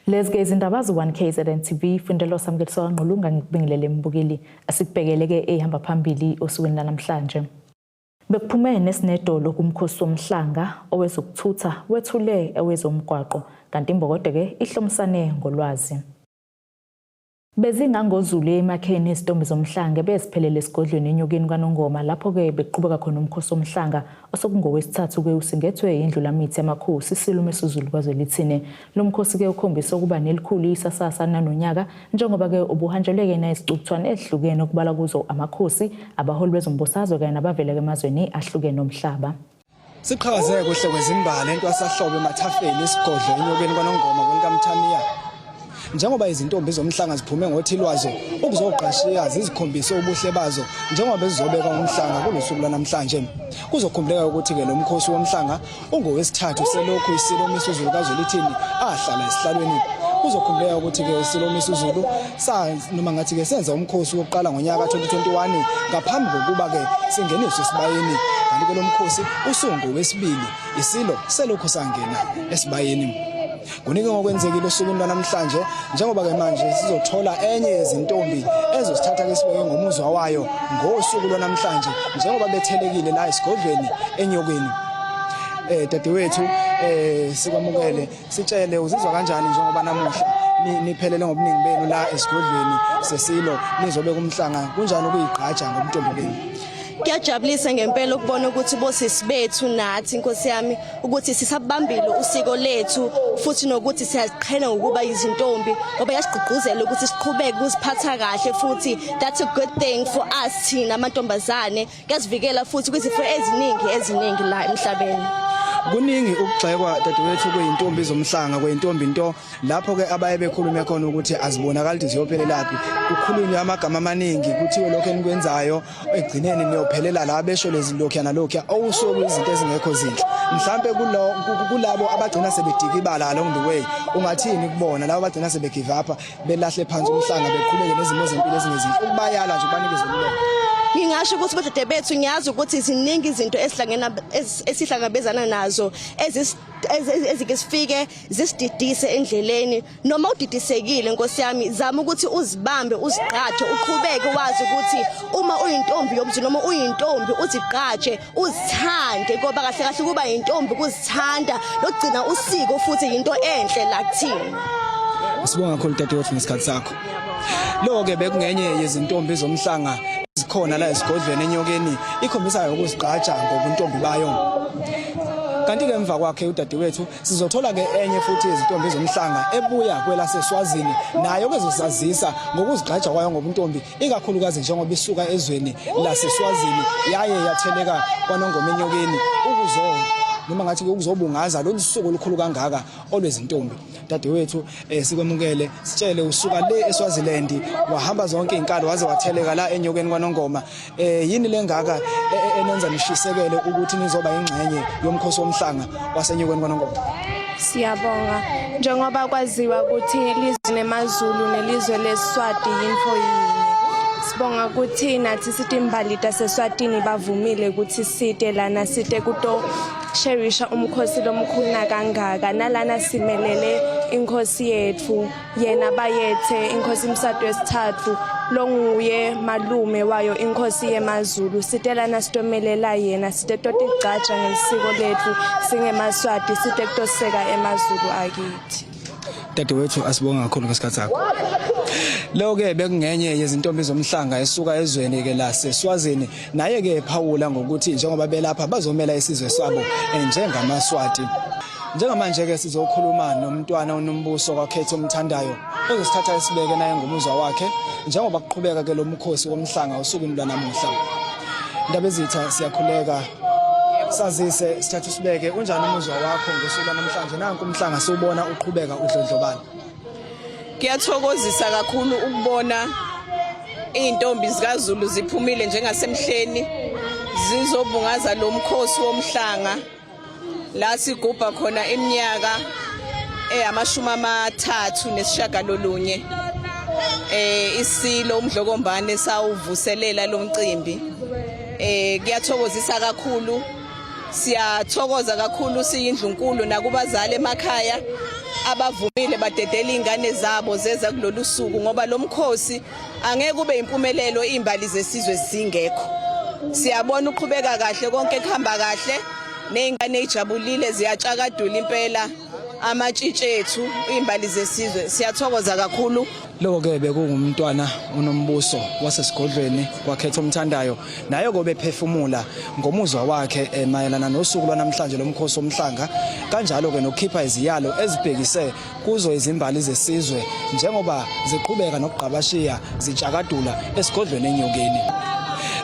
Lezi izindaba zu1KZNTV fundelo samkeliswa ngqulunga ngibingelele mbukeli asikubhekeleke ehamba phambili osukwini namhlanje. Bekuphume nesinedolo kumkhosi womhlanga owezokuthutha wethule ewezomgwaqo kanti imbokodo ke ihlomsane ngolwazi. Bezingangozulu emakheni izitombi zomhlanga beziphelele esigodlweni enyokeni kaNongoma lapho ke beqhubeka khona umkhosi womhlanga osokungowesithathu ke usingethwe indlulamithi yamakhosi KAZULU.1KZNTVNEWS. Lo mkhosi ke ukhombisa ukuba nelikhulu isasasa nanonyaka njengoba ke ubuhanjeleke nezicukthwana ezihlukene okubala kuzo amakhosi abaholi bezombusazwe kanye nabavela emazweni ahlukene omhlaba. Siqhakazeke kuhle kwezimbali entwasahlobo emathafeni isigodlo enyokeni kaNongoma kwenkamthaniya. Njengoba izintombi zomhlanga ziphume ngothilwazo ukuzoqashiya zizikhombise ubuhle bazo njengoba bezizobeka umhlanga kulosuku lwanamhlanje. Kuzokhumbuleka ukuthi ke lo mkhosi womhlanga ungowesithathu selokhu isilomiso uZulu KAZULU ahlala esihlalweni. Kuzokhumbuleka ukuthi ke isilomiso uZulu noma ngathi ke senza umkhosi wokuqala ngonyaka 2021 ngaphambi kokuba ke singeniswe esibayeni. Kanti ke lo mkhosi usungowesibili isilo selokhu sangena esibayeni. Kuningi ngokwenzekile osukwini lwanamhlanje njengoba ke manje sizothola enye yezintombi ezosithatha ke sibeke ngomuzwa wayo ngosuku lwanamhlanje njengoba bethelekile la esigodlweni enyokeni. Dadewethu sikwamukele sitshele uzizwa kanjani njengoba namuhla niphelele ngobuningi benu la esigodlweni sesilo nizobeka umhlanga kunjani ukuyigqaja ngobuntombi benu? Kuyajabulisa ngempela ukubona ukuthi bosisi bethu nathi inkosi yami ukuthi sisabambile usiko lethu futhi nokuthi siyaziqhenya ukuba izintombi ngoba yasigqugquzela ukuthi siqhubeke ukuziphatha kahle futhi that's a good thing for us thina amantombazane kuyasivikela futhi kwizifo eziningi la emhlabeni. Kuningi ukugxekwa dadewethu kweintombi zomhlanga kweintombi into lapho ke abaye bekhulume khona ukuthi azibonakali ziyophelelaphi kukhulunywa amagama amaningi kuthiwe lokho enikwenzayo egcineni niyophelela la besho lezi lokho nalokho awusoku izinto ezingekho zinhle mhlambe kulabo abagcina sebedika ibala along the way ungathini kubona labo abagcina sebegive up belahle phansi umhlanga beqhubeke nezimo zempilo ezingezinhle ukubayala nje banikeze umlomo. Ngingasho ukuthi bodade bethu ngiyazi ukuthi iziningi izinto esihlangabezana nazo ezike sifike zisididise endleleni noma udidisekile nkosi yami zama ukuthi uzibambe uzigqaje uqhubeke wazi ukuthi uma uyintombi yomzi noma uyintombi uzigqaje uzithande ngoba kahle kahle kuba yintombi ukuzithanda lokugcina usiko futhi into enhle la kuthina. Sibonga kakhulu dadewethu ngesikhathi sakho. Lo ke bekungenye yezintombi zomhlanga zikhona la esigodlweni enyokeni ikhombisa ukuzigqaja ngobuntombi bayo. Kanti ke emva kwakhe udadewethu sizothola ke enye futhi izintombi zomhlanga ebuya kwelaseSwazini nayo kezosazisa ngokuzigqaja kwayo ngobuntombi ikakhulukazi njengoba isuka ezweni laseSwazini yaye yatheleka kwaNongoma enyokeni noma ngathi ukuzobungaza lo suku olukhulu kangaka olwezintombi. Dadewethu sikwemukele sitshele usuka le eSwaziland wahamba zonke izinkalo waze watheleka la enyokeni kwaNongoma yini lengaka enenza nishisekele ukuthi nizoba ingxenye yomkhosi womhlanga wasenyokeni kwaNongoma? Siyabonga njengoba kwaziwa ukuthi ilizwe lemazulu nelizwe leSwati yinfo yinye. Sibonga ukuthi nathi sithi imbalita seSwatini bavumile ukuthi site lana site kuto cherisha umkhosi lomkhulu kangaka nalana simelele inkosi yethu yena bayethe inkosi Msado wesithathu longuye malume wayo inkosi yemazulu sitelana sitomelela yena site toti igcaja ngesiko lethu singemaswati site kutoseka emazulu akithi. Dadewethu asibonga kakhulu ngesikhathi sakho. Lo ke bekungenye yezintombi zomhlanga esuka ezweni ke laseSwazini naye ke ephawula ngokuthi njengoba belapha bazomela isizwe sabo njengamaswati. Njengamanje ke sizokhuluma nomntwana onombuso kaKhetho omthandayo ozosithatha isibeke naye ngomuzwa wakhe njengoba kuqhubeka ke lo mkhosi womhlanga usukwini lwanamuhla. Indaba ezitha siyakhuleka sazise sithatha isibeke unjani umuzwa wakho ngosuku lwanamhlanje nanku umhlanga siubona uqhubeka udlondlobala? Kuyathokozisa kakhulu ukubona izintombi zikaZulu ziphumile njengasemhleni zizobungaza lo mkhosi womhlanga la sigubha khona iminyaka eyama-39 isilo umdlokombane sawuvuselela lo mcimbi. Kuyathokozisa kakhulu, siyathokoza kakhulu siyindlunkulu nakubazali emakhaya abavumile badedela ingane zabo zeza kulolu suku ngoba lo mkhosi angeke ube impumelelo imbali zesizwe zingekho. Siyabona uqhubeka kahle konke kuhamba kahle nezingane ejabulile ziyatshakadula impela amatshitshe ethu imbali zesizwe siyathokoza kakhulu. Lokho ke bekungumntwana unombuso wasesigodlweni kwakhetha umthandayo naye kobe phefumula ngomuzwa wakhe mayelana nosuku lwanamhlanje lomkhosi womhlanga kanjalo ke nokukhipha iziyalo ezibhekise kuzo izimbali zesizwe njengoba ziqhubeka nokugqabashiya zitshakadula esigodlweni enyokeni.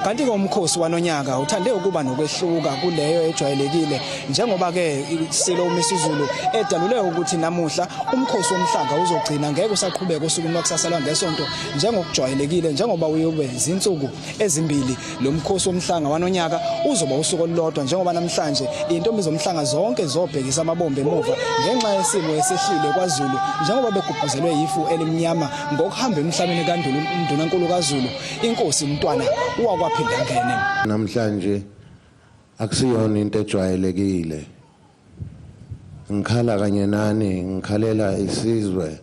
Kanti ngomkhosi wanonyaka uthande ukuba nokwehluka kuleyo ejwayelekile njengoba ke isilo uMisuzulu edalule ukuthi namuhla umkhosi womhlanga uzogcina ngeke usaqhubeka usuku lwakusasa lwangesonto njengokujwayelekile njengoba uyobe izinsuku ezimbili. Lo mkhosi womhlanga wanonyaka uzoba usuku olulodwa njengoba namhlanje intombi zomhlanga zonke zobhekisa amabombe emuva ngenxa yesimo esehlile kwaZulu njengoba begubhuzelwe yifu elimnyama ngokuhamba emhlabeni kaNdulu Undunankulu kaZulu inkosi umntwana wakwaphinda namhlanje akusiyona into ejwayelekile. Ngikhala kanye nani, ngikhalela isizwe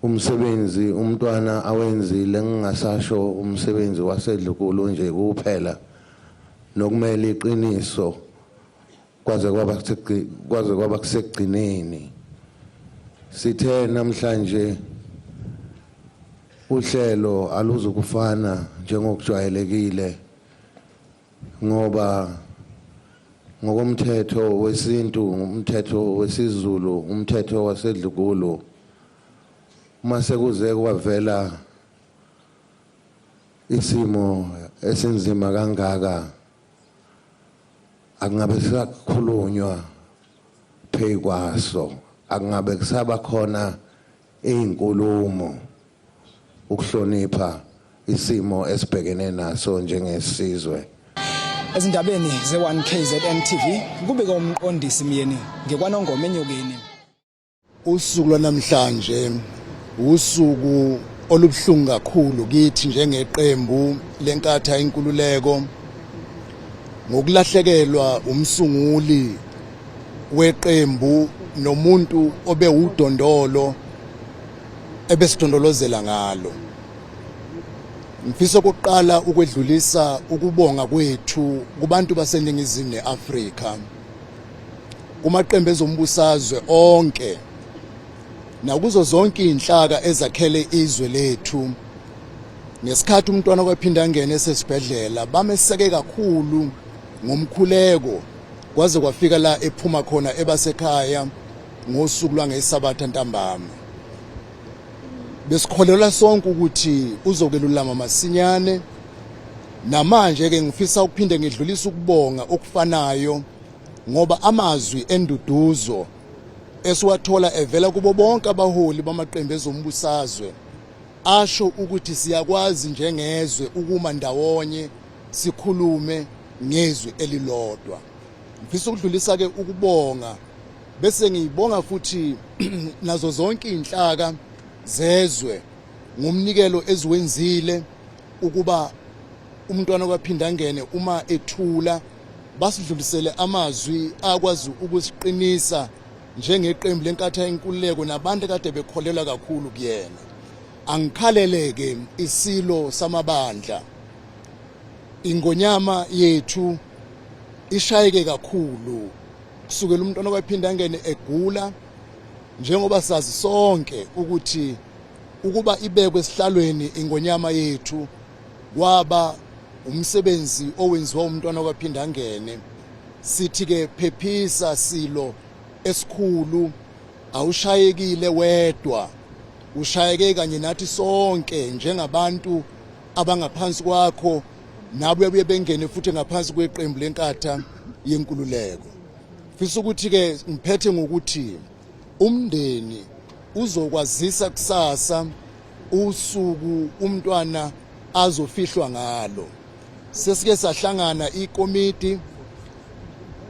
umsebenzi umntwana awenzile ngingasasho umsebenzi wasedlunkulu nje kuphela nokumela iqiniso kwaze kwaba kusekugcineni. Sithe namhlanje uhlelo aluzukufana njengokujwayelekile ngoba ngokomthetho wesintu, umthetho wesiZulu, umthetho wasedlunkulu mase kuze kwavela isimo esinzima kangaka akungabe sakhulunywa phekwaso, akungabe kusaba khona izinkulumo ukuhlonipha isimo esibhekene naso njengesizwe. Ezindabeni ze1KZNTV kubika umqondisi Myeni ngekwanongoma enyokeni. Usuku lwanamhlanje usuku olubhlungu kakhulu kithi njengeqembu lenkatha inkululeko ngokulahlekelwa umsunguli weqembu nomuntu obe udondolo ebesidondolozela ngalo. Ngifisa ukuqala ukwedlulisa ukubonga kwethu kubantu baseningizimu neAfrika, kumaqembu ezombusazwe onke nakuzo zonke inhlaka ezakhele izwe lethu. Ngesikhathi umntwana kwaphinda ngene esesibhedlela bameseke kakhulu ngomkhuleko kwaze kwafika la ephuma khona ebasekhaya ngosuku lwangeSabatha ntambama. Besikholelwa sonke ukuthi uzokelulama masinyane. Namanje ke ngifisa ukuphinde ngidlulisa ukubonga okufanayo ngoba amazwi enduduzo esiwathola evela kubo bonke abaholi bamaqembu ezombusazwe asho ukuthi siyakwazi njengezwe ukuma ndawonye sikhulume ngezwi elilodwa. Ngifisa ukudlulisa ke ukubonga bese ngiyibonga futhi nazo zonke inhlaka zezwe ngomnikelo eziwenzile ukuba umntwana kwaphinda ngene uma ethula basidlulisele amazwi akwazi ukusiqinisa njengeqembu lenkatha inkululeko nabantu kade bekholelwa kakhulu kuyena. Angikhaleleke isilo samabandla, ingonyama yethu ishayeke kakhulu kusukela umntwana kwaphinda ngene egula njengoba sazi sonke ukuthi ukuba ibekwe esihlalweni ingonyama yethu kwaba umsebenzi owenziwa umntwana kwaphinda ngene. Sithi ke phephisa silo esikhulu, awushayekile wedwa, ushayeke kanye nathi sonke njengabantu abangaphansi kwakho nabuye bengene futhi ngaphansi kweqembu lenkatha yenkululeko. Fisa ukuthi ke ngiphethe ngokuthi umndeni uzokwazisa kusasa usuku umntwana azofihlwa ngalo. Sesike sahlangana ikomiti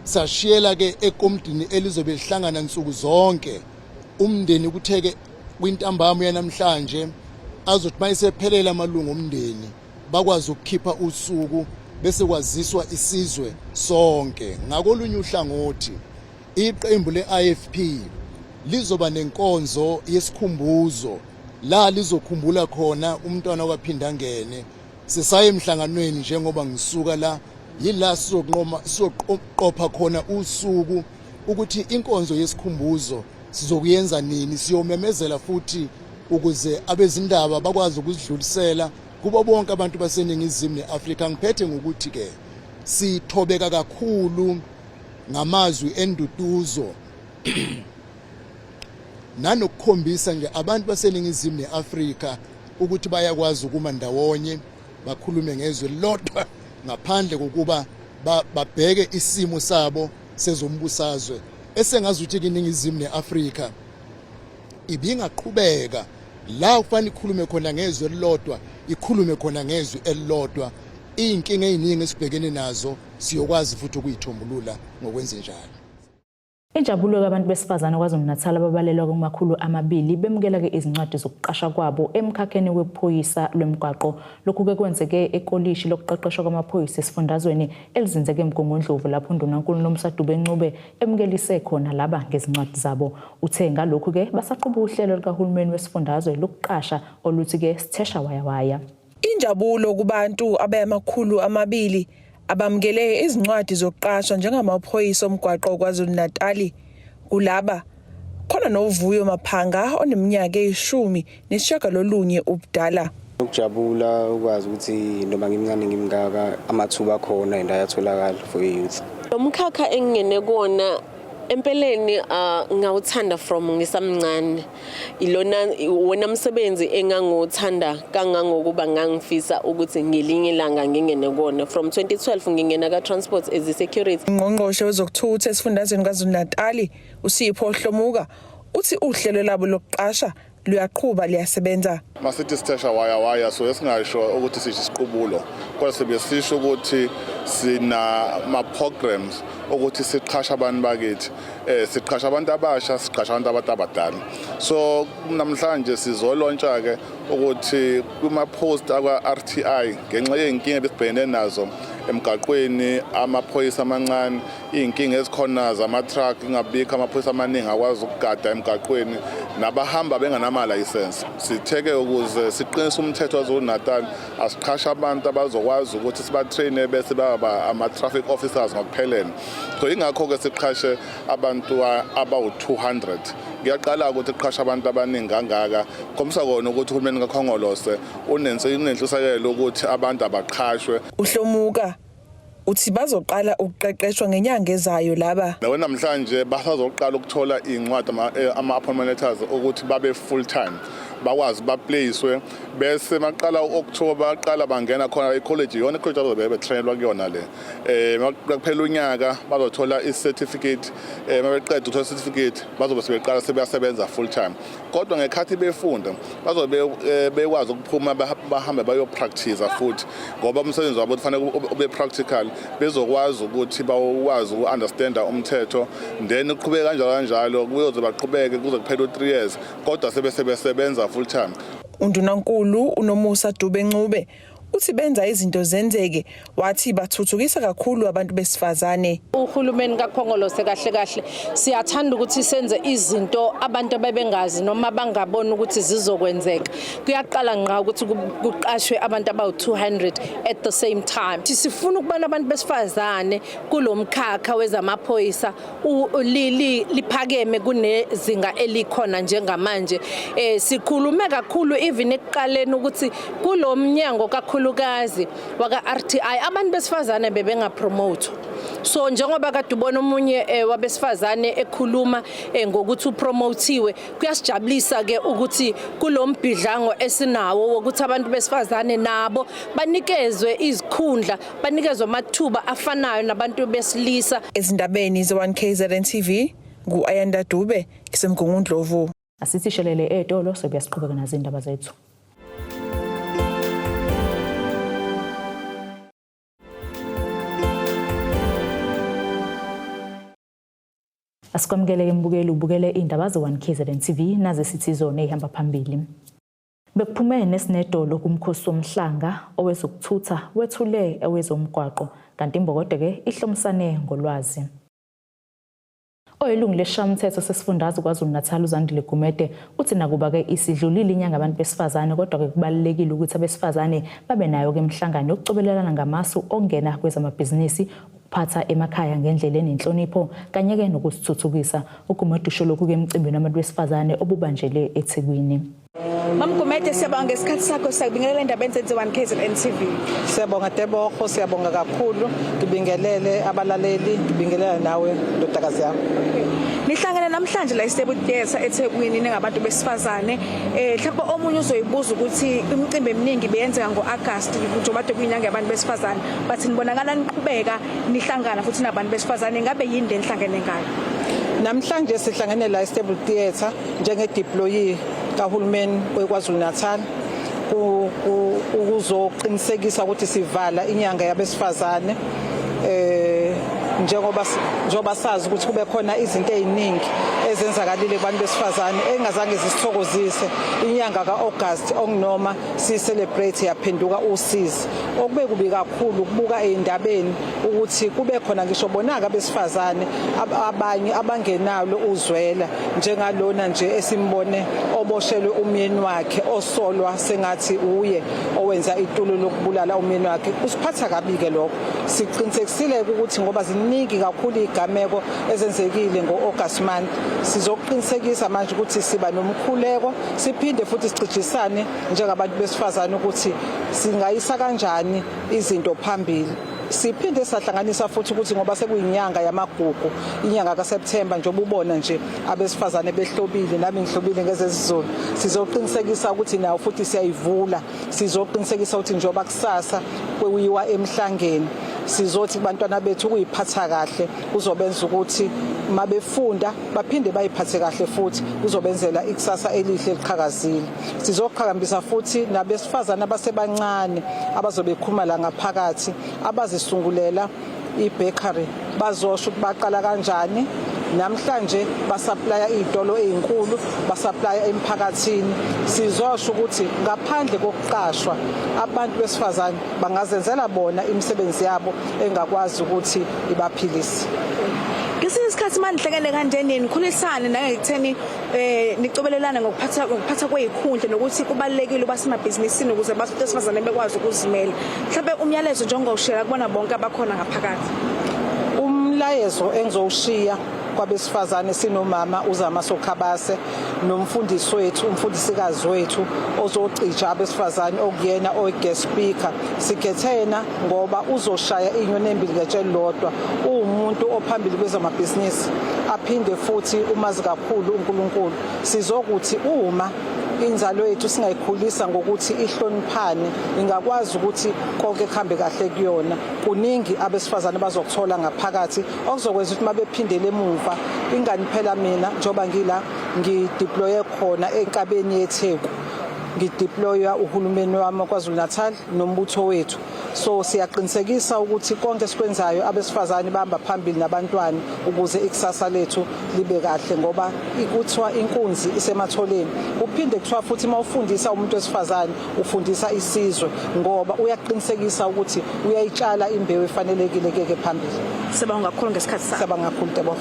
sashiyela ke ekomidini elizobe lihlangana insuku zonke. Umndeni kutheke kwintambama yanamhlanje azothi mayisephelela amalungu omndeni bakwazi ukukhipha usuku bese kwaziswa isizwe sonke. Ngakolunye uhlangothi iqembu leIFP lizoba nenkonzo yesikhumbuzo la lizokhumbula khona umntwana okwaphinda ngene. Sisaye emhlanganweni njengoba ngisuka la yila sizoqopha khona usuku ukuthi inkonzo yesikhumbuzo sizokuyenza nini, siyomemezela futhi ukuze abezindaba bakwazi ukuzidlulisela kubo bonke abantu baseningizimu neAfrika. Ngiphethe ngokuthi ke sithobeka kakhulu ngamazwi enduduzo nanokukhombisa nje abantu baseningizimu neAfrika ukuthi bayakwazi ukuma ndawonye bakhulume ngezwe lodwa ngaphandle kokuba babheke isimo sabo sezombusazwe esengazuthi kiningizimu neAfrika ibingaqhubeka la ufana ikhulume khona ngezwe elilodwa, ikhulume khona ngezwe elilodwa. Inkinga eziningi esibhekene nazo siyokwazi futhi ukuyithombulula ngokwenza njalo. Injabulo yabantu besifazane KwaZulu-Natal ababalelwa ku200 bemukela ke izincwadi zokuqasha kwabo emkhakheni wephoyisa lwemgwaqo. Lokhu ke kwenzeke ekolishi lokuqeqeshwa kwamaphoyisa esifundazweni elizinzeke eMgungundlovu lapho Undunankulu noMsadube emukelise khona laba ngezincwadi zabo. Uthe ngalokhu ke basaqhuba uhlelo likahulumeni wesifundazwe lokuqasha oluthi ke sithesha waya. Injabulo kubantu abayama200 abamukele izincwadi zokuqashwa njengamaphoyisa omgwaqo KwaZulu-Natal. Kulaba khona noVuyo Maphanga oneminyaka 19 ubudala. Ukujabula ukwazi ukuthi noma ngimncane ngimngaka amathuba khona endayatholakala for youth. Umkhakha engene kuona empeleni ngawuthanda from ngisamncane. Ilona wona umsebenzi engangothanda kangangokuba ngangifisa ukuthi ngelinye ilanga ngingene kuona. From 2012 ngingena ka transport as a security. Ngqongqoshe wezokuthutha esifundazweni KwaZulu-Natal uSipho Hlomuka uthi uhlelo labo lokuqasha luyaqhuba liyasebenza. Masithi sithesha waya so esingasho ukuthi sithi siqubulo kodwa sebesisho ukuthi sina ma programs ukuthi siqhasha abantu bakithi siqhasha abantu abasha siqhasha abantu abadala. So namhlanje sizolontsha ke ukuthi kuma post akwa RTI ngenxa yenkinga ebesibhekene nazo emgaqweni amaphoyisa amancane inkinga ezikhona zama truck ingabikho amaphoyisa amaningi akwazi ukugada emgaqweni nabahamba benganama license. Sitheke ukuze siqinise umthetho waZulu-Natal asiqhasha abantu abazokwazi ukuthi sibatraine bese baba ama traffic officers ngokuphelele. So ingakho ke siqhashe abantu abawu200. Ngiyaqala ukuthi iqhasha abantu abaningi kangaka komsa kona ukuthi uhulumeni kaKhongolose unenhlisekelo ukuthi abantu abaqhashwe. uHlomuka uthi bazoqala ukuqeqeshwa ngenyanga ezayo laba. Namhlanje basazoqala ukuthola incwadi ama appointment letters ukuthi babe full time bakwazi baplacewe bese maqala uOctober baqala bangena khona ecollege yona icollege abazobe betrainelwa kuyona le makuphela unyaka bazothola icertificate mabeqeda ukuthola icertificate bazobe sebeqala sebeyasebenza full time kodwa ngekhathi befunda bazobe bekwazi ukuphuma bahambe bayo practice futhi ngoba umsebenzi wabo ufanele ube practical bezokwazi ukuthi bawazi uunderstanda umthetho then uqhubeka kanjalo kuyoze baqhubeke kuze kuphela 3 years kodwa sebesebenza full time. Undunankulu uMsadube uthi benza izinto zenzeke wathi bathuthukisa kakhulu abantu besifazane. Uhulumeni kaKhongolose kahle siyathanda ukuthi senze izinto abantu ababengazi noma bangabona ukuthi zizokwenzeka. Kuyaqala ngqa ukuthi kuqashwe abantu abawu200 at the same time. Sifuna ukubana abantu besifazane kulomkhakha wezamaphoyisa liphakeme kunezinga elikhona njengamanje. Sikhulume kakhulu even ekuqaleni ukuthi kulomnyango kakhulukazi waka RTI abantu besifazane bebengapromote. So njengoba kade ubona umunye wabesifazane ekhuluma ngokuthi upromotiwe kuyasijabulisa ke ukuthi kulombhidlango esinawo wokuthi abantu besifazane nabo banikezwe izikhundla banikezwe amathuba afanayo nabantu besilisa. Ezindabeni ze1KZNTV nguAyanda Dube ngisemgungundlovu. Asithishelele etolo sebeyasiqhubeka nazindaba zethu. Asikwamukele imbukeli ubukele indaba ze1KZNTV naze sithi zona ehamba phambili. Bekuphume nesinedolo kumkhosi Womhlanga owezokuthutha wethule ewezomgwaqo kanti imbokodo ke ihlomsane ngolwazi. Oyilungu lesishayamthetho sesifundazwe KwaZulu-Natal uZandile Gumede uthi nakuba-ke isidlulile inyanga abantu besifazane kodwa-ke kubalulekile ukuthi abesifazane babe nayo-ke imihlangano yokucobelelana ngamasu okungena kwezamabhizinisi, ukuphatha emakhaya ngendlela enenhlonipho kanye-ke nokuzithuthukisa. uGumede usho lokhu-ke emcimbini wabantu besifazane obubanjele eThekwini. Mam Gumede, siyabonga ngesikhathi sakho sakubingelela endabeni zenze1KZNTV. Siyabonga Tebogo, siyabonga kakhulu. Ngibingelele abalaleli, ngibingelela nawe ndodakazi yami. Nihlangene namhlanje la isitebutiyesa eThekwini ningabantu besifazane. Mhlawumbe omunye uzoyibuza ukuthi imicimbi eminingi beyenzeka ngo-August njengoba kuyinyanga yabantu besifazane. Bathi nibonakala niqhubeka nihlangana futhi nabantu besifazane, ngabe yini le nihlangene ngayo? Namhlanje sihlangene la Stable Theatre njenge-deployee kahulumeni weKwaZulu-Natal ukuzoqinisekisa ukuthi sivala inyanga yabesifazane njengoba sazi ukuthi kube khona izinto eziningi ezenzakalile kubantu besifazane engazange zisithokozise. Inyanga kaAugust okunoma si-celebrate yaphenduka usizi, okube kubi kakhulu ukubuka endabeni ukuthi kube khona ngisho bonaka abesifazane abanye abangenalo uzwela njengalona nje esimbone oboshelwe umyeni wakhe osolwa sengathi uye owenza itulo lokubulala umyeni wakhe. Usiphatha kabi-ke lokho. Siqinisekisile ukuthi ngoba ziningi kakhulu igameko ezenzekile ngo-August month, sizoqinisekisa manje ukuthi siba nomkhuleko, siphinde futhi sicijisane njengabantu besifazane ukuthi singayisa kanjani izinto phambili. Siphinde sahlanganisa futhi ukuthi ngoba sekuyinyanga yamagugu, inyanga kaSeptember njengoba ubona nje abesifazane behlobile nami ngihlobile ngezesizulu, sizoqinisekisa ukuthi nawo futhi siyayivula. Sizoqinisekisa ukuthi njengoba kusasa kweyiwa emhlangeni sizothi kubantwana bethu ukuyiphatha kahle kuzobenza ukuthi mabefunda baphinde bayiphathe kahle futhi kuzobenzela ikusasa elihle eliqhakazile. Sizoqhakambisa futhi nabesifazana abasebancane abazobe bekhuluma la ngaphakathi abazisungulela i-bakery, bazosho ukuthi baqala kanjani. Namhlanje basuplya izitolo ezinkulu, basuplya emphakathini. Sizosho ukuthi ngaphandle kokuqashwa abantu besifazane bangazenzela bona imisebenzi yabo engakwazi ukuthi ibaphilise. Ngesinye isikhathi manje nihlangene kanjeni nikhulisane nangekutheni nicobelelana ngokuphatha kwezikhundla nokuthi kubalekile basemabhizinisini ukuze besifazane bekwazi ukuzimela. Mhlawumbe umyalezo njengowushaya kubona bonke abakhona ngaphakathi. Umlayezo engizowushiya kwabesifazane sinomama uZama Sokhabase nomfundisi wethu, umfundisikazi wethu ozocija abesifazane okuyena oyi-guest speaker. Sikhethena ngoba uzoshaya inyoni embili ngetsheli lodwa. Uwumuntu ophambili kwezamabhizinisi aphinde futhi umazi kakhulu uNkulunkulu. Sizokuthi uma inzalo yethu singayikhulisa ngokuthi ihloniphane, ingakwazi ukuthi konke kuhambe kahle kuyona. Kuningi abesifazane bazokuthola ngaphakathi okuzokwenza ukuthi mabephindele emuva. Ingani phela mina njoba ngila ngideploye khona enkabeni yeTheku, ngideploya uhulumeni wami KwaZulu-Natal nombutho wethu. So siyaqinisekisa ukuthi konke sikwenzayo abesifazane bahamba phambili nabantwana ukuze ikusasa lethu libe kahle, ngoba ikuthiwa inkunzi isematholeni. Uphinde kuthiwa futhi mawufundisa umuntu wesifazane ufundisa isizwe, ngoba uyaqinisekisa ukuthi uyayitshala imbewu efanelekile keke phambili. Sibonga kakhulu ngesikhathi sakho. Sibonga kakhulu Tebogo.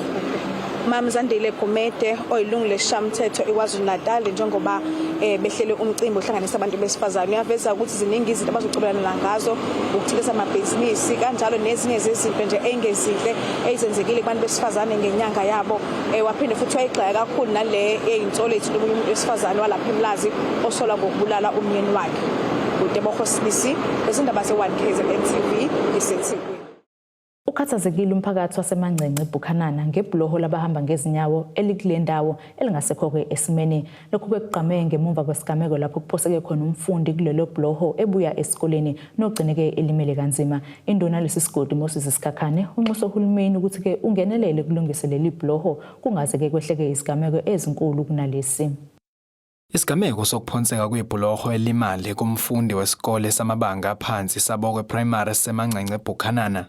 Mam Zandile Gumede oyilungu lesishayamthetho eKwaZulu-Natal njengoba behlele umcimbi ohlanganisa abantu besifazane, uyaveza ukuthi ziningi izinto abazocobelelana ngazo, ukuthulisa amabhizinisi kanjalo nezinye zezinto nje engezinhle ezenzekile kubantu besifazane ngenyanga yabo. Waphinde futhi wayigxeka kakhulu nale eyinsolo ethu lomunye umuntu wesifazane walapha eMlazi osola ngokubulala umyeni wakhe. uTebogo sibisi ezindaba ze1KZNTV iseThekwini. Ukhathazekile umphakathi waseMangcengce eBukhanana ngebhuloho labahamba ngezinyawo elikule ndawo elingasekho-ke esimeni. Lokhu kwekuqame ngemuva kwesigameko lapho kuphoseke khona umfundi kulelo bhuloho ebuya esikoleni nogcineke elimele kanzima. Induna lesi sigodi Moses Sikhakhane unxusa uhulumeni ukuthi-ke ungenelele kulungise leli bhuloho kungaze-ke kwehleke izigameko ezinkulu kunalesi. Isigameko sokuphonseka kwebhuloho elimale kumfundi wesikole samabanga aphansi Sabokwe Primary seMangcengce eBukhanana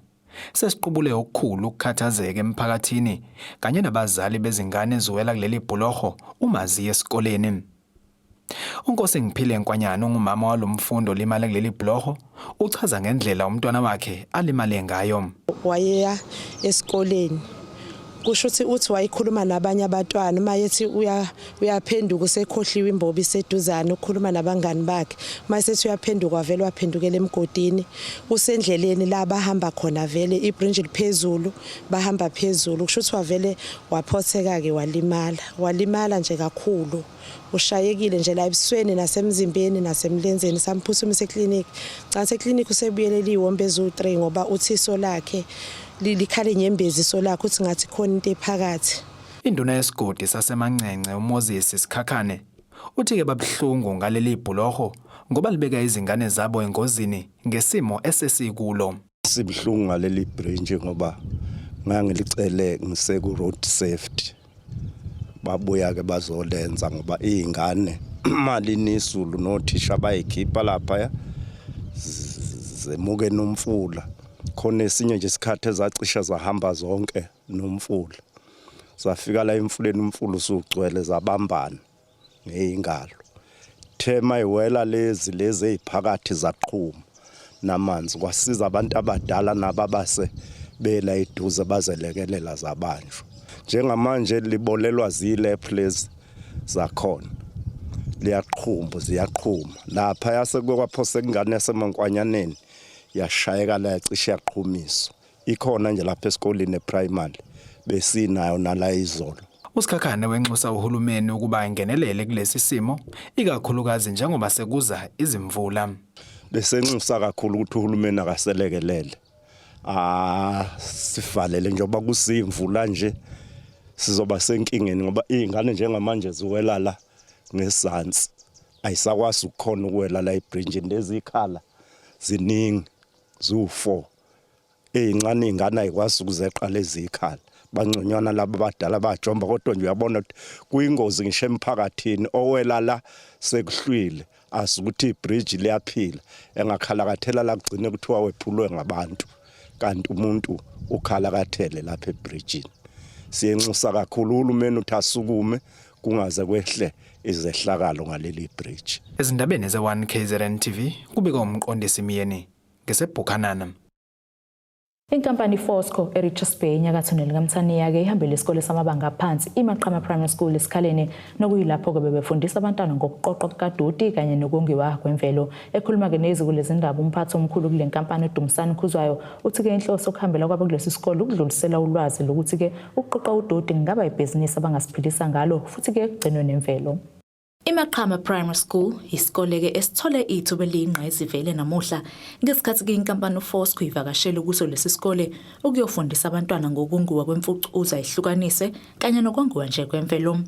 sesiqubule okukhulu ukukhathazeka emphakathini kanye nabazali bezingane eziwela kuleli bhuloho uma ziya esikoleni. Unkosi Ngiphile Nkwanyana ungumama walomfundo olimale kuleli bhuloho uchaza ngendlela umntwana wakhe alimale ngayo. Wayeya esikoleni kusho ukuthi wayikhuluma nabanye abantwana mayethi uyaphenduka usekhohliwe imbobi seduzana ukukhuluma nabangani bakhe mayethi uyaphenduka wavela waphendukela emgodini usendleleni la bahamba khona vele ibridge liphezulu bahamba phezulu kusho ukuthi wavele waphotheka ke walimala nje kakhulu ushayekile nje la ebusweni nasemzimbeni nasemlenzeni samphuthumisa eclinic canse eclinic usebuyelele iwombe ezu3 ngoba uthiso lakhe likhale nyembezi so lakho uthi ngathi khona into ephakathi. Induna yesigodi saseManxenxe uMoses Sikhakhane uthi ke babhlungu ngaleli bhuloho ngoba libeka izingane zabo engozini ngesimo esesikulo. Sibhlungu ngaleli bridge ngoba ngangilicele ngiseku road safety babuya ke bazolenza ngoba izingane mali nisulu nothisha bayikhipha lapha zemuke nomfula khona esinye nje isikhathi ezacisha zahamba zonke nomfula zafika la emfuleni umfula usugcwele zabambana ngezingalo thema iwela lezi eziphakathi zaqhuma namanzi kwasiza abantu abadala nababase bela eduze bazelekelela zabanjwa njengamanje libolelwa zile place zakhona ziyaqhuma lapha yasekwaphose ingane yaseMankwanyaneni yashayeka la yacisha yaqhumiswa ikhona nje lapha esikoleni eprimary besinayo nala izolo. uSikhakhane wenxusa uhulumeni ukuba engenelele kulesi simo ikakhulukazi njengoba sekuza izimvula. Besenxusa kakhulu ukuthi uhulumeni akaselekelele sivalele njengoba kusimvula nje sizoba senkingeni ngoba izingane njengamanje ziwela la ngesansi ayisakwazi ukukhona ukuwela la ibridge lezikhala ziningi zu4 ezincane izingane ayikwazi ukuzeqa lezikhala bangconywana laba abadala bajomba kodwa nje uyabona ukuthi kuyingozi ngisho emphakathini owela la sekuhlwile asukuthi ibridge liyaphila engakhalakathela la kugcine kuthiwa wephulwe ngabantu kanti umuntu ukhalakathele lapha ebridgeini. Siyenxusa kakhulu uhulumeni uthi asukume kungaze kwehle izehlakalo ngaleli bridge. Ezindabeni ze1KZNTV kubika umqondisi Miyeni ngeseBhukhanana. Inkampani Fosco eRichards Bay enyakatho nelikaMthaniya ke ihambele isikole samabanga aphansi iMaqama Primary School esikhaleni nokuyilapho ke bebefundisa abantwana ngokuqoqwa kadoti kanye nokongiwa kwemvelo. Ekhuluma ke neziko lezindaba umphathi omkhulu kule nkampani uDumisani Khuzwayo uthi ke inhloso okuhambela kwabo kulesi sikole ukudlulisela ulwazi lokuthi ke ukuqoqa udoti ngaba ibhizinisi abangasiphilisa ngalo futhi ke kugcinwe nemvelo. iMaqama Primary School isikole ke esithole ithuba eliyingqayizivele namuhla ngesikhathi ke inkampani uFosco ivakashela kuso lesi sikole ukuyofundisa abantwana ngokunguwa kwemfucuza ehlukanise kanye nokwenziwa nje kwemvelo.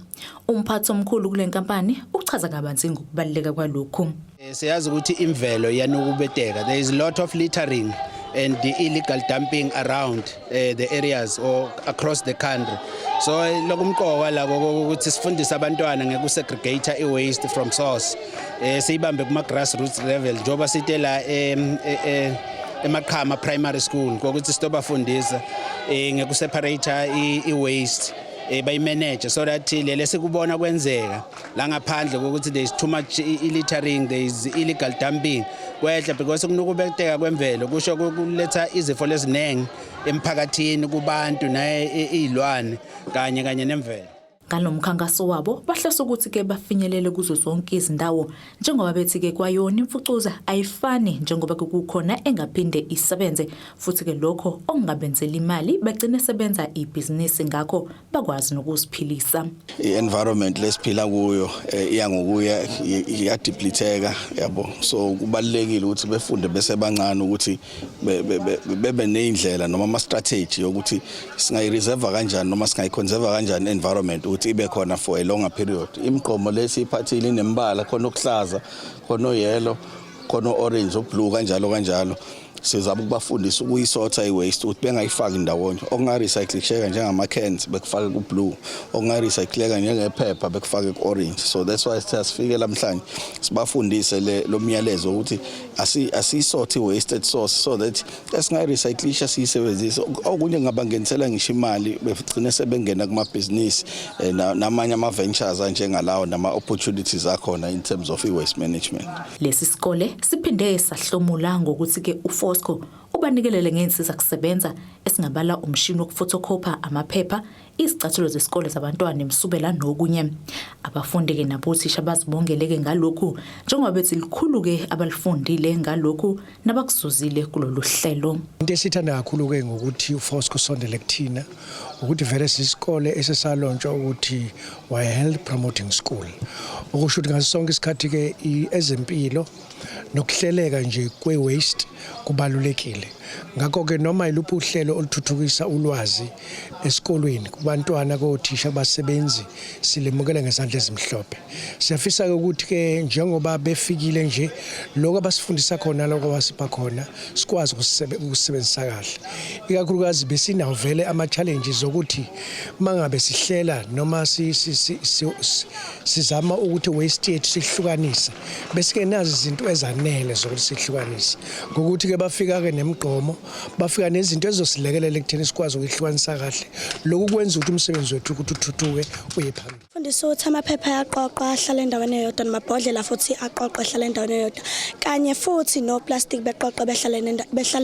Umphathi omkhulu kule nkampani uchaza kabanzi ngokubaluleka kwalokhu. Siyazi ukuthi imvelo yanokubeteka. There is a lot of littering and the illegal dumping around the areas or across the country. So lokumqoka la ukuthi sifundise abantwana ngekusegregator iwaste from source. Siyibambe kuma grassroots level njoba site la eMaqama Primary School ukuthi sitobafundisa ngekuseparate iwaste bayimanage so that lele sikubona kwenzeka la ngaphandle kokuthi there is too much littering, there is illegal dumping kwehla because kunokubeteka kwemvelo kusho kuletha izifo lezinengi emphakathini kubantu nezilwane kanye nemvelo. Ngalomkhankaso wabo bahlose ukuthi ke bafinyelele kuzo zonke izindawo njengoba bethi ke kwayona imfucuza ayifani njengoba kukhona engaphinde isebenze futhi ke lokho okungabenzela imali bagcine sebenza ibhizinisi ngakho bakwazi nokusiphilisa. I-environment lesiphila kuyo iyangokuya iyadipliteka yabo so kubalekile ukuthi befunde bese bancane ukuthi bebe neindlela noma ama strategy yokuthi singayireserve kanjani noma singayiconserve kanjani environment ibe khona for a longer period. Imigqomo lesiphathile inembala khona okuhlaza khona yellow khona orange oblue kanjalo sizabe ukubafundisa ukuyisotha iwaste ukuthi bengayifaki ndawonye okungarecycleka njengama cans bekufake kublue okungarecycleka njengephepha bekufake kuorange. So that's why sasifike namhlanje sibafundise lo myalezo ukuthi asisothe wasted source so that esingarecyclisha siyisebenzise okunye ngabangenisela ngisho imali begcine sebengena kuma business namanye ama ventures njengalawo nama opportunities akhona in terms of waste management. Lesi sikole siphinde sahlomula ngokuthi ke Fosco ubanikelele ngensiza kusebenza esingabala umshini wokuphotocopy amaphepha, izicathulo zesikole zabantwana emsubela nokunye. Abafundi ke nabo othisha bazibongeleke ngalokhu njengoba bethi likhulu ke abalifundile ngalokhu nabakuzuzile kulolu hlelo. Into esithanda kakhulu ke ngokuthi uFosco sondele kuthina ukuthi vele sisikole esesalontsha ukuthi wa health promoting school. Ukusho ukuthi ngasonke isikhathi ke ezempilo nokuhleleka nje kwe waste kubalulekile. Ngakho ke noma iluphi uhlelo oluthuthukisa ulwazi esikolweni kubantwana kothisha abasebenzi silemukela ngesandla ezimhlophe. Siyafisa ukuthi ke njengoba befikile nje lokho abasifundisa khona lokho abasipha khona sikwazi ukusebenzisa kahle. Ikakhulukazi besinawo vele ama challenges zokuthi mangabe sihlela noma sizama ukuthi waste yethu sihlukanisa bese ke nazi izinto ezanele zokuthi sihlukanisa ngokuthi ke bafika ke nemgqomo bafika nezinto ezosilekelela ekutheni sikwazi ukuyihlukanisa kahle lokhu kwenza ukuthi umsebenzi wethu ukuthi uthuthuke uye phambili. Fundisa ukuthi amaphepha yaqoqwa ahlala endaweni eyodwa namabhodlela futhi aqoqwa ahlala endaweni eyodwa kanye futhi no plastic beqoqwa behlala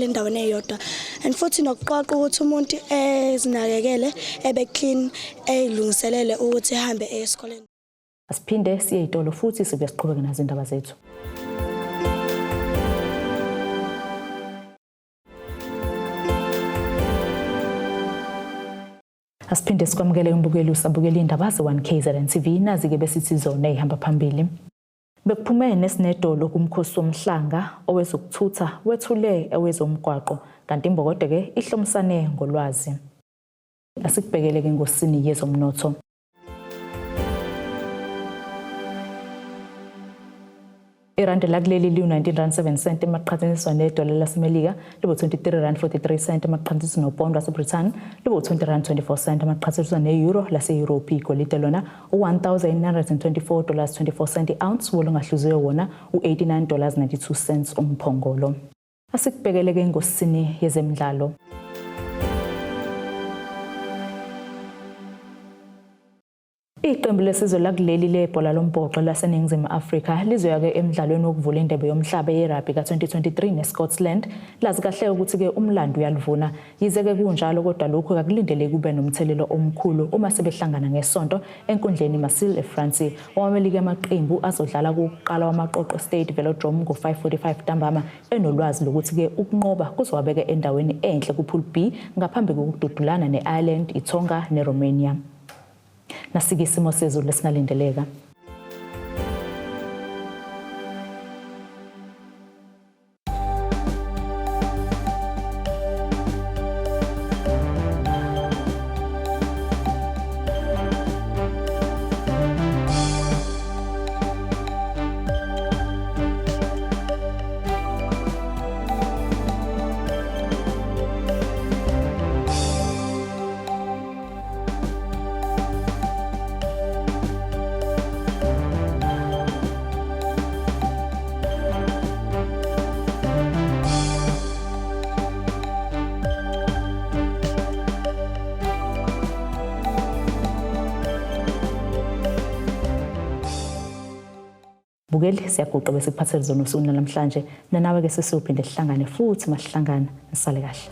endaweni eyodwa and futhi nokuqoqa ukuthi umuntu ezinakekele ebe clean elungiselele ukuthi ehambe esikoleni. Asiphinde siye itolo futhi sibe siqhubeka nazo indaba zethu. Asiphinde sikwamukele umbukeli usabukela indaba ze1KZNTV nazi ke besithi zona ihamba phambili. Bekuphume nesinedolo kumkhosi womhlanga owezokuthutha wethule ewezomgwaqo kanti imbokode ke ihlomsane ngolwazi. Asikubhekele ke ngosini yezomnotho. Irandi lakuleli liyi-19.7 emaqhathaniswa nedola laseMelika libu-23.43 emaqhathaniswa nopound waseBritain libu-20.24 emaqhathaniswa ne-euro lase-Europe. Igolide lona $1,924.24 i-ounce wolungahluziwe wona $89.92 umphongolo. Asikubhekele ke ngosini yezemidlalo. Iqembu lesizwe lakuleli lebhola lombhoxo laseNingizimu Afrika lizoya ke emidlalweni wokuvula indebe yomhlaba yerugby ka-2023 neScotland. Lazi kahle ukuthi ke umlando uyalivuna. Yize ke kunjalo kodwa lokho akulindeleki kube nomthelelo omkhulu uma sebehlangana ngesonto enkundleni Marseille eFrance. Owamelike amaqembu azodlala kuqala wamaqoqo Stade Velodrome ngo-5:45 ntambama enolwazi lokuthi ke ukunqoba kuzowabeka endaweni enhle kuPool B ngaphambi kokududulana neIreland, iTonga neRomania. Nasike isimo sezulu lesingalindeleka. Bukeli siyaguqa bese kuphathele zona usuku namhlanje nanawe ke sesizophinde sihlangane futhi masihlangana nisale kahle.